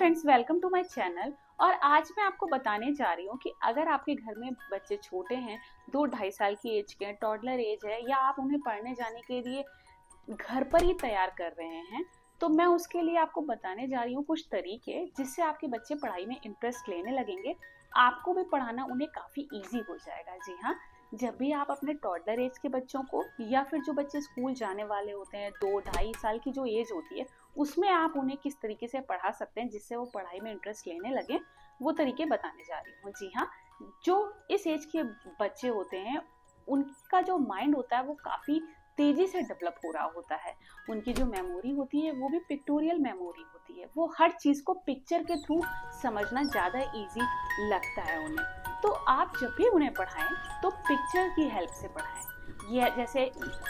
Friends, welcome to my channel. और आज मैं आपको बताने जा रही हूँ कि अगर आपके घर में बच्चे छोटे हैं, 2-2.5 साल की एज के हैं, टॉडलर एज है, या आप उन्हें पढ़ने जाने के लिए घर पर ही तैयार कर रहे हैं, तो मैं उसके लिए आपको बताने जा रही हूँ कुछ तरीके जिससे आपके बच्चे पढ़ाई में इंटरेस्ट लेने लगेंगे। आपको भी पढ़ाना उन्हें काफ़ी ईजी हो जाएगा। जी हाँ, जब भी आप अपने टॉडलर एज के बच्चों को, या फिर जो बच्चे स्कूल जाने वाले होते हैं, 2-2.5 साल की जो एज होती है, उसमें आप उन्हें किस तरीके से पढ़ा सकते हैं जिससे वो पढ़ाई में इंटरेस्ट लेने लगे, वो तरीके बताने जा रही हूँ। जी हाँ, जो इस एज के बच्चे होते हैं, उनका जो माइंड होता है वो काफ़ी तेजी से डेवलप हो रहा होता है। उनकी जो मेमोरी होती है वो भी पिक्टोरियल मेमोरी होती है। वो हर चीज़ को पिक्चर के थ्रू समझना ज़्यादा इजी लगता है उन्हें। तो आप जब भी उन्हें पढ़ाएं तो पिक्चर की हेल्प से पढ़ाएं। ये जैसे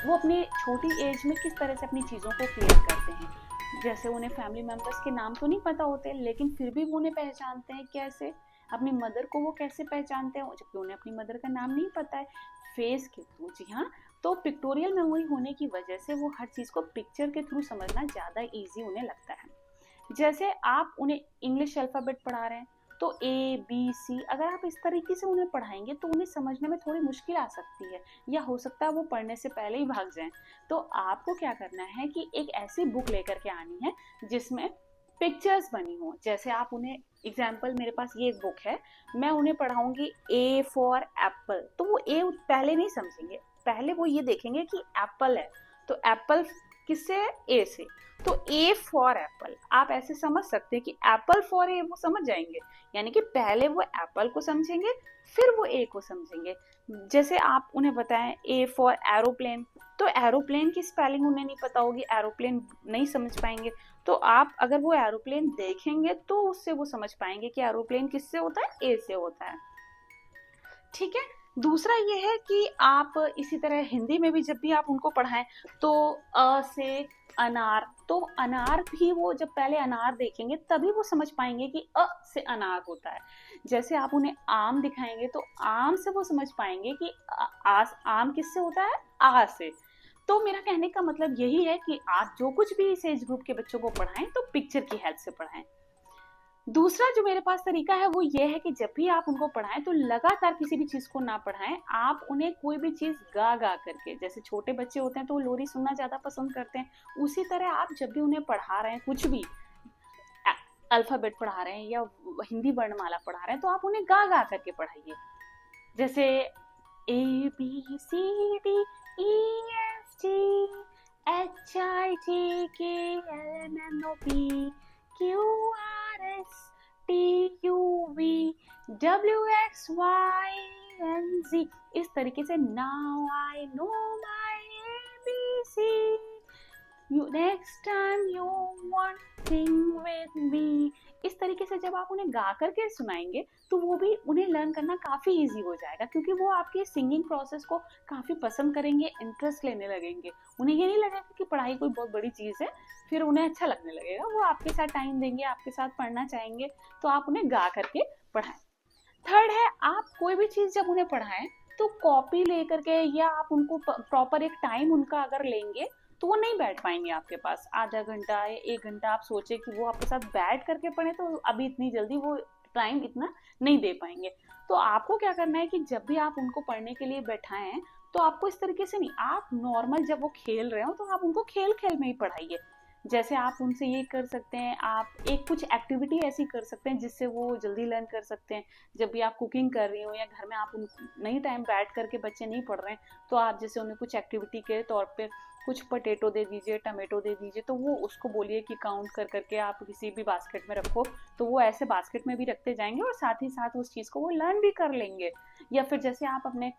वो अपनी छोटी एज में किस तरह से अपनी चीज़ों को क्लियर करते हैं। जैसे उन्हें फैमिली मेम्बर्स के नाम तो नहीं पता होते, लेकिन फिर भी वो उन्हें पहचानते हैं। कैसे? अपनी मदर को वो कैसे पहचानते हैं जबकि उन्हें अपनी मदर का नाम नहीं पता है? फेस के थ्रू। जी हाँ, तो पिक्टोरियल मेमोरी होने की वजह से वो हर चीज़ को पिक्चर के थ्रू समझना ज़्यादा ईजी उन्हें लगता है। जैसे आप उन्हें इंग्लिश अल्फ़ाबेट पढ़ा रहे हैं, तो ए बी सी अगर आप इस तरीके से उन्हें पढ़ाएंगे तो उन्हें समझने में थोड़ी मुश्किल आ सकती है, या हो सकता है वो पढ़ने से पहले ही भाग जाएं। तो आपको क्या करना है कि एक ऐसी बुक लेकर के आनी है जिसमें पिक्चर्स बनी हो। जैसे आप उन्हें एग्जाम्पल, मेरे पास ये एक बुक है, मैं उन्हें पढ़ाऊंगी ए फॉर एप्पल, तो वो ए पहले नहीं समझेंगे। पहले वो ये देखेंगे कि एप्पल है, तो एप्पल किससे है? ए से। तो ए फॉर एप्पल आप ऐसे समझ सकते हैं कि एप्पल फॉर ए वो समझ जाएंगे। यानी कि पहले वो एप्पल को समझेंगे, फिर वो ए को समझेंगे। जैसे आप उन्हें बताएं ए फॉर एरोप्लेन, तो एरोप्लेन की स्पेलिंग उन्हें नहीं पता होगी, एरोप्लेन नहीं समझ पाएंगे। तो आप अगर वो एरोप्लेन देखेंगे तो उससे वो समझ पाएंगे कि एरोप्लेन किससे होता है? ए से होता है। ठीक है। दूसरा ये है कि आप इसी तरह हिंदी में भी जब भी आप उनको पढ़ाएं तो अ से अनार, तो अनार भी वो जब पहले अनार देखेंगे तभी वो समझ पाएंगे कि अ से अनार होता है। जैसे आप उन्हें आम दिखाएंगे तो आम से वो समझ पाएंगे कि आम किससे होता है? आ से। तो मेरा कहने का मतलब यही है कि आप जो कुछ भी इस एज ग्रुप के बच्चों को पढ़ाएं तो पिक्चर की हेल्प से पढ़ाएं। दूसरा जो मेरे पास तरीका है वो ये है कि जब भी आप उनको पढ़ाएं तो लगातार किसी भी चीज को ना पढ़ाएं। आप उन्हें कोई भी चीज गा गा करके, जैसे छोटे बच्चे होते हैं तो वो लोरी सुनना ज्यादा पसंद करते हैं, उसी तरह आप जब भी उन्हें पढ़ा रहे हैं, कुछ भी अल्फाबेट पढ़ा रहे हैं या हिंदी वर्णमाला पढ़ा रहे हैं, तो आप उन्हें गा गा करके पढ़ाइए। जैसे A B C D E F G H I J K L M N O P Q R S T U V W X Y and Z. इस तरीके से now I know my ABC, you next time you want sing with me। इस तरीके से जब आप उन्हें गा करके सुनाएंगे तो वो भी, उन्हें लर्न करना काफ़ी इजी हो जाएगा, क्योंकि वो आपके सिंगिंग प्रोसेस को काफ़ी पसंद करेंगे, इंटरेस्ट लेने लगेंगे। उन्हें ये नहीं लगेगा कि पढ़ाई कोई बहुत बड़ी चीज़ है, फिर उन्हें अच्छा लगने लगेगा, वो आपके साथ टाइम देंगे, आपके साथ पढ़ना चाहेंगे। तो आप उन्हें गा करके पढ़ाएं। थर्ड है, आप कोई भी चीज़ जब उन्हें पढ़ाएं तो कॉपी लेकर के, या आप उनको प्रॉपर एक टाइम उनका अगर लेंगे तो वो नहीं बैठ पाएंगे आपके पास। आधा घंटा या 1 घंटा आप सोचे कि वो आपके साथ बैठ करके पढ़े, तो अभी इतनी जल्दी वो टाइम इतना नहीं दे पाएंगे। तो आपको क्या करना है कि जब भी आप उनको पढ़ने के लिए बैठाएं तो आपको इस तरीके से नहीं, आप नॉर्मल जब वो खेल रहे हो तो आप उनको खेल खेल में ही पढ़ाइए। जैसे आप उनसे ये कर सकते हैं, आप एक कुछ एक्टिविटी ऐसी कर सकते हैं जिससे वो जल्दी लर्न कर सकते हैं। जब भी आप कुकिंग कर रही हो या घर में आप नहीं टाइम बैठ करके बच्चे नहीं पढ़ रहे हैं, तो आप जैसे उन्हें कुछ एक्टिविटी के तौर पे कुछ पोटैटो दे दीजिए, टमाटो दे दीजिए, तो वो उसको बोलिए कि काउंट कर करके आप किसी भी बास्केट में रखो, तो वो ऐसे बास्केट में भी रखते जाएंगे और साथ ही साथ उस चीज़ को वो लर्न भी कर लेंगे। या फिर जैसे आप अपने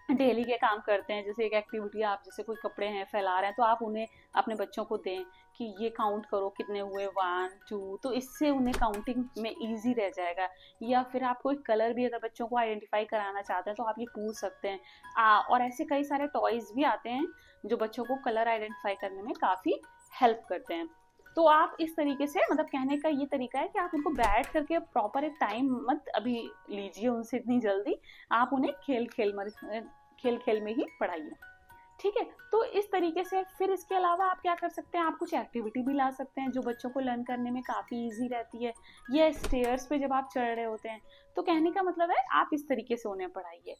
डेली के काम करते हैं, जैसे एक एक्टिविटी, आप जैसे कोई कपड़े हैं फैला रहे हैं, तो आप उन्हें, अपने बच्चों को दें कि ये काउंट करो कितने हुए, 1 2, तो इससे उन्हें काउंटिंग में इजी रह जाएगा। या फिर आप कोई कलर भी अगर बच्चों को आइडेंटिफाई कराना चाहते हैं तो आप ये पूछ सकते हैं। और ऐसे कई सारे टॉयज भी आते हैं जो बच्चों को कलर आइडेंटिफाई करने में काफ़ी हेल्प करते हैं। तो आप इस तरीके से, मतलब कहने का ये तरीका है कि आप उनको बैठ करके प्रॉपर एक टाइम मत अभी लीजिए उनसे इतनी जल्दी, आप उन्हें खेल खेल में ही पढ़ाइए। ठीक है। तो इस तरीके से फिर इसके अलावा आप क्या कर सकते हैं, आप कुछ एक्टिविटी भी ला सकते हैं जो बच्चों को लर्न करने में काफ़ी ईज़ी रहती है, या स्टेयर्स पे जब आप चढ़ रहे होते हैं। तो कहने का मतलब है आप इस तरीके से उन्हें पढ़ाइए,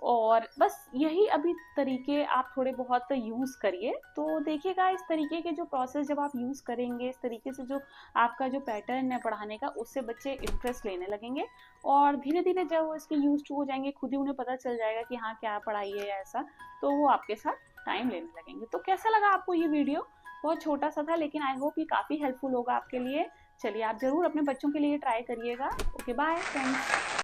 और बस यही अभी तरीके आप थोड़े बहुत यूज़ करिए, तो देखिएगा इस तरीके के जो प्रोसेस जब आप यूज़ करेंगे, इस तरीके से जो आपका जो पैटर्न है पढ़ाने का, उससे बच्चे इंटरेस्ट लेने लगेंगे, और धीरे धीरे जब वो इसके यूज टू हो जाएंगे, खुद ही उन्हें पता चल जाएगा कि हाँ क्या पढ़ाई है या ऐसा, तो वो आपके साथ टाइम लेने लगेंगे। तो कैसा लगा आपको ये वीडियो? बहुत छोटा सा था, लेकिन आई होप ये काफ़ी हेल्पफुल होगा आपके लिए। चलिए आप ज़रूर अपने बच्चों के लिए ट्राई करिएगा। Okay, bye friends.